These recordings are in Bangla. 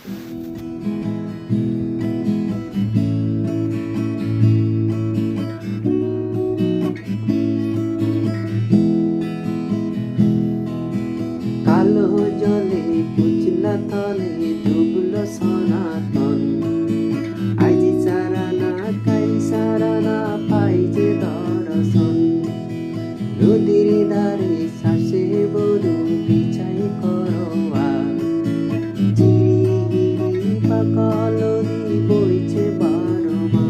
কালো জলে কুচলা তলে ডুবলো সনাতন। আজি সারানা কাল সারানা পাই যে দর্শন। নদীর ধারে শ্বাসে বরু বিছাই করোয়া। চিরিগিরি পাকালরি বইছে বারমা।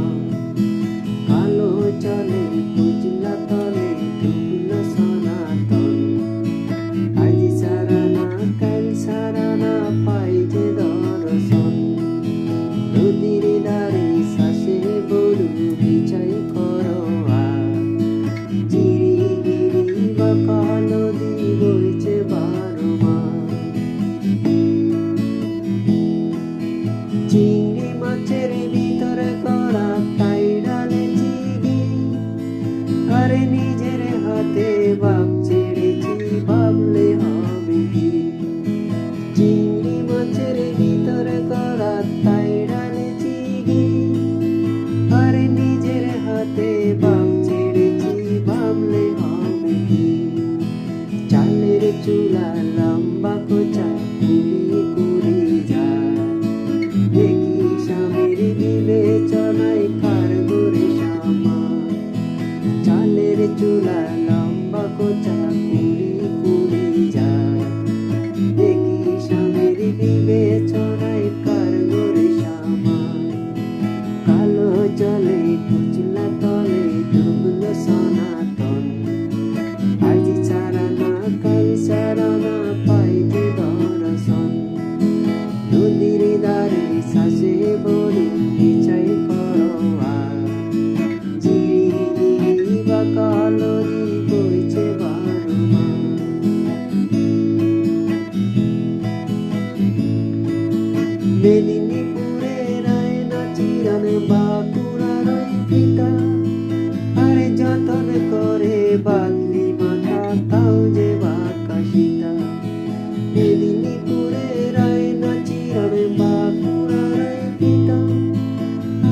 কালো জলে কুচলা তলে ডুবলো সনাতন। আজি সারানা কাল সারানা পাই যে দর্শন। নদীর ধারে শ্বাসে বরু বিছাই করোয়া। চিরিগিরি বাঁকালরি বইছে বারমা। চিংড়ি মাছের ভিতরে করা তাই ডালে চিগি। আরে নিজের হাতে বাপ ছেড়েছি ভাবলে হবে কি। চিংড়ি মাছের ভিতরে করা তাই ডালে চিগি। আরে নিজের হাতে বাপ ছেড়েছি ভাবলে হবে কি। চালের চুলা লম্বা কোচা কুড়ি কুড়ি যায়। দেখি স্বামীর বিবেচনায় কার গোরে সামার। চালের চুলা লম্বা কোচা কুড়ি কুড়ি যায়। দেখি স্বামীর বিবেচনায় কার গোরে সামার। কালো জলে কুচলা তলে ডুবলো সনাতন। আজি সারানা কাল সারানা পাই যে দর্শন। নদীর ধারে শ্বাসে বরু বিছাই করোয়া। চিরিগিরি বাঁকালরি বইছে বারমা। মেদিনীপুরের আয়না চিরন বাঁকুড়ার পিতা। আরে যতন করে বাদলি মাথা তাও যে বাঁকা সীতা। মেদিনীপুরের আয়না চিরন বাঁকুড়ার পিতা।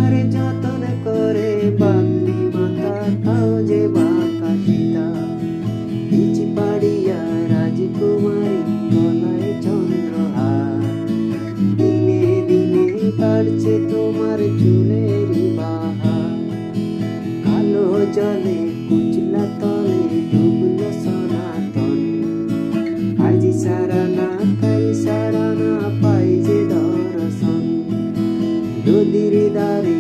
আরে যতন করে বাদলি মাথা তাও যে বাঁকা সীতা। পিচ পাড়িয়া রাজকুমারী গলায় চন্দ্রহার। দিনে দিনে বাড়ছে তোমার চুলের বাহার। কালো জলে কুচলা তলে ডুবলো সনাতন। আজি সারানা কাল সারানা পাই যে দর্শন। নদীর ধারে